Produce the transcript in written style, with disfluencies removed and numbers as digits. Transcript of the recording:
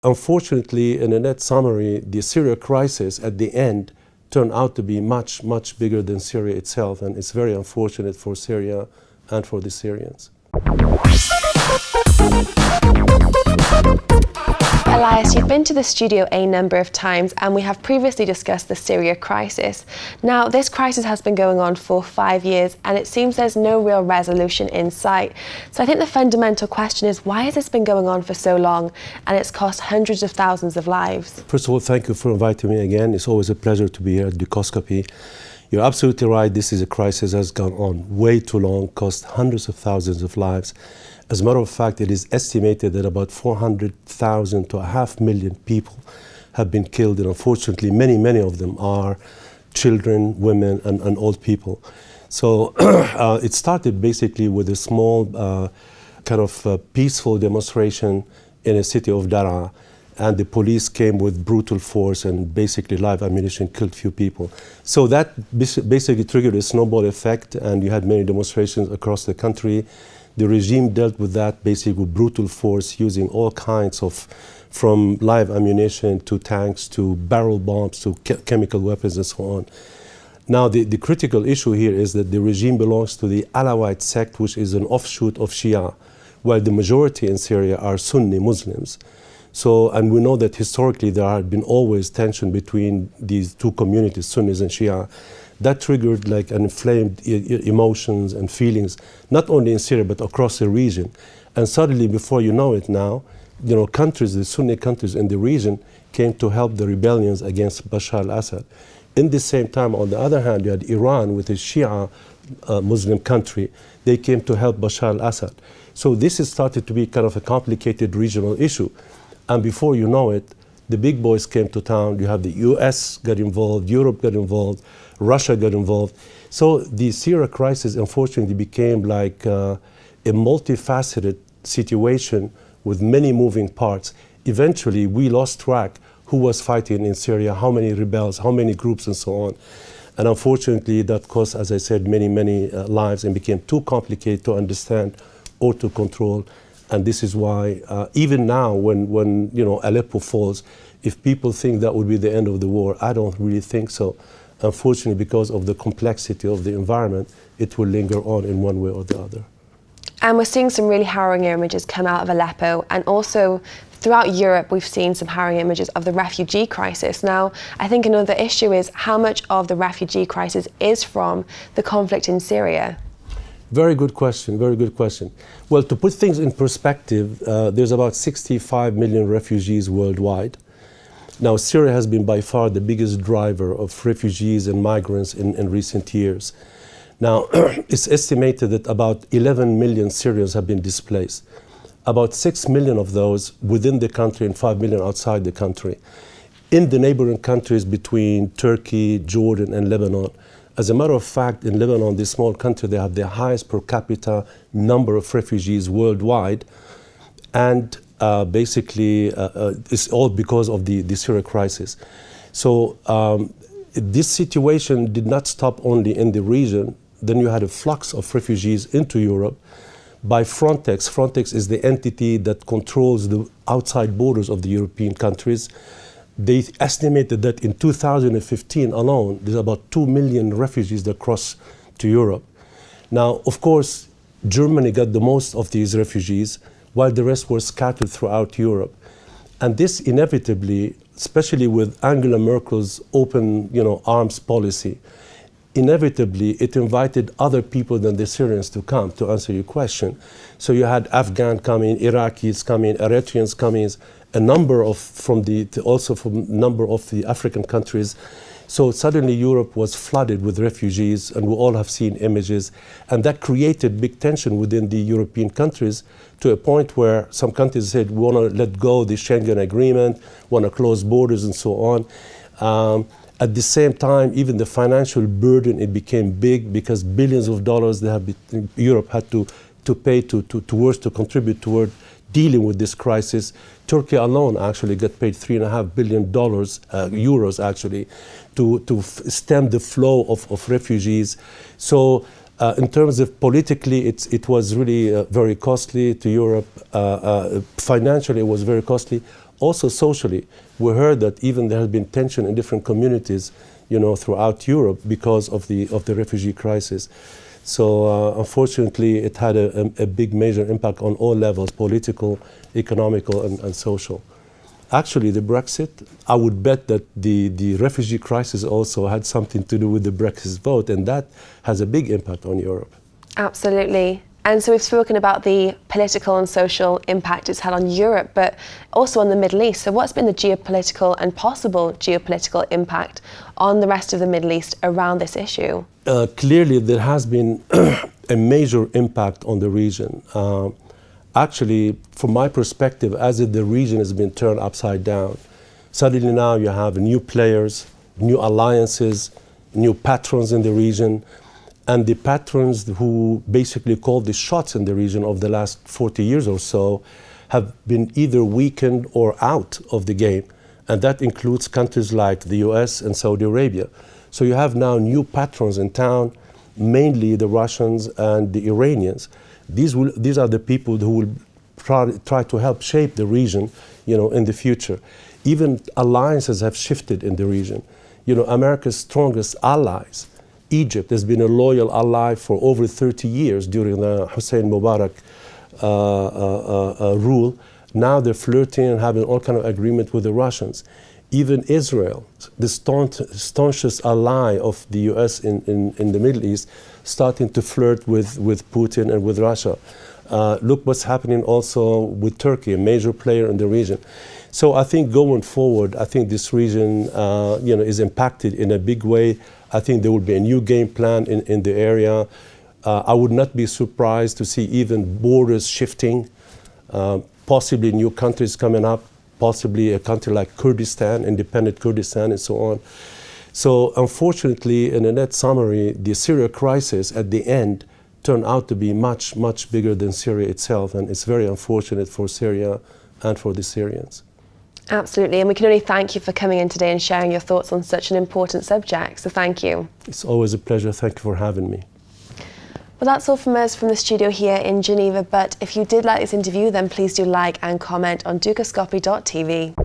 unfortunately, in a net summary, the Syria crisis at the end turned out to be much, much bigger than Syria itself, and it's very unfortunate for Syria and for the Syrians. Elias, you've been to the studio a number of times, and we have previously discussed the Syria crisis. Now, this crisis has been going on for 5 years, and it seems there's no real resolution in sight. So I think the fundamental question is, why has this been going on for so long, and it's cost hundreds of thousands of lives? First of all, thank you for inviting me again. It's always a pleasure to be here at Dukoscopy. You're absolutely right. This is a crisis that has gone on way too long, cost hundreds of thousands of lives. As a matter of fact, it is estimated that about 400,000 to 500,000 people have been killed, and unfortunately, many of them are children, women, and old people. So it started basically with a small peaceful demonstration in a city of Daraa, and the police came with brutal force and basically live ammunition killed few people. So that basically triggered a snowball effect, and you had many demonstrations across the country. The regime dealt with that basically with brutal force, using all kinds of, from live ammunition to tanks to barrel bombs to chemical weapons and so on. Now, the critical issue here is that the regime belongs to the Alawite sect, which is an offshoot of Shia, while the majority in Syria are Sunni Muslims. So, and we know that historically there had been always tension between these two communities, Sunnis and Shia. That triggered like an inflamed emotions and feelings, not only in Syria, but across the region. And suddenly, before you know it now, countries, the Sunni countries in the region came to help the rebellions against Bashar al-Assad. In the same time, on the other hand, you had Iran, with a Shia Muslim country. They came to help Bashar al-Assad. So this has started to be kind of a complicated regional issue. And before you know it, the big boys came to town. You have the US got involved, Europe got involved, Russia got involved. So the Syria crisis, unfortunately, became like a multifaceted situation with many moving parts. Eventually, we lost track who was fighting in Syria, how many rebels, how many groups, and so on. And unfortunately, that cost, as I said, many lives, and became too complicated to understand or to control. And this is why, even now, when Aleppo falls, if people think that would be the end of the war, I don't really think so. Unfortunately, because of the complexity of the environment, it will linger on in one way or the other. And we're seeing some really harrowing images come out of Aleppo, and also throughout Europe we've seen some harrowing images of the refugee crisis. Now, I think another issue is how much of the refugee crisis is from the conflict in Syria? Very good question, very good question. Well, to put things in perspective, there's about 65 million refugees worldwide. Now, Syria has been by far the biggest driver of refugees and migrants in recent years. Now, it's estimated that about 11 million Syrians have been displaced. About 6 million of those within the country and 5 million outside the country. In the neighboring countries between Turkey, Jordan, and Lebanon. As a matter of fact, in Lebanon, this small country, they have the highest per capita number of refugees worldwide. And basically, it's all because of the Syria crisis. So this situation did not stop only in the region. Then you had a flux of refugees into Europe by Frontex. Frontex is the entity that controls the outside borders of the European countries. They estimated that in 2015 alone, there's about 2 million refugees that crossed to Europe. Now, of course, Germany got the most of these refugees, while the rest were scattered throughout Europe. And this inevitably, especially with Angela Merkel's open arms policy, inevitably it invited other people than the Syrians to come, to answer your question. So you had Afghan coming, Iraqis coming, Eritreans coming, a number of also from a number of the African countries. So suddenly Europe was flooded with refugees, and we all have seen images. And that created big tension within the European countries, to a point where some countries said, we want to let go of the Schengen Agreement, want to close borders and so on. At the same time, even the financial burden, it became big, because billions of dollars Europe had to pay to contribute toward dealing with this crisis. Turkey alone actually got paid $3.5 billion, euros actually, to stem the flow of refugees. So in terms of politically, it was really very costly to Europe. Financially, it was very costly. Also socially, we heard that even there has been tension in different communities, throughout Europe because of the refugee crisis. So unfortunately, it had a big major impact on all levels, political, economical, and social. Actually, the Brexit, I would bet that the refugee crisis also had something to do with the Brexit vote, and that has a big impact on Europe. Absolutely. And so we've spoken about the political and social impact it's had on Europe, but also on the Middle East. So what's been the geopolitical and possible geopolitical impact on the rest of the Middle East around this issue? Clearly, there has been a major impact on the region. Actually, from my perspective, as if the region has been turned upside down. Suddenly now you have new players, new alliances, new patrons in the region, and the patrons who basically call the shots in the region of the last 40 years or so have been either weakened or out of the game, and that includes countries like the US and Saudi Arabia. So you have now new patrons in town, mainly the Russians and the Iranians. These are the people who will try to help shape the region, in the future. Even alliances have shifted in the region. America's strongest allies, Egypt, has been a loyal ally for over 30 years during the Hossein Mubarak rule. Now they're flirting and having all kind of agreement with the Russians. Even Israel, the staunchest ally of the US in the Middle East, starting to flirt with Putin and with Russia. Look what's happening also with Turkey, a major player in the region. So I think going forward, I think this region is impacted in a big way. I think there will be a new game plan in the area. I would not be surprised to see even borders shifting, possibly new countries coming up, possibly a country like Kurdistan, independent Kurdistan, and so on. So unfortunately, in a net summary, the Syria crisis at the end turned out to be much, much bigger than Syria itself, and it's very unfortunate for Syria and for the Syrians. Absolutely, and we can only thank you for coming in today and sharing your thoughts on such an important subject, so thank you. It's always a pleasure. Thank you for having me. Well, that's all from us from the studio here in Geneva, but if you did like this interview, then please do like and comment on dukascopy.tv.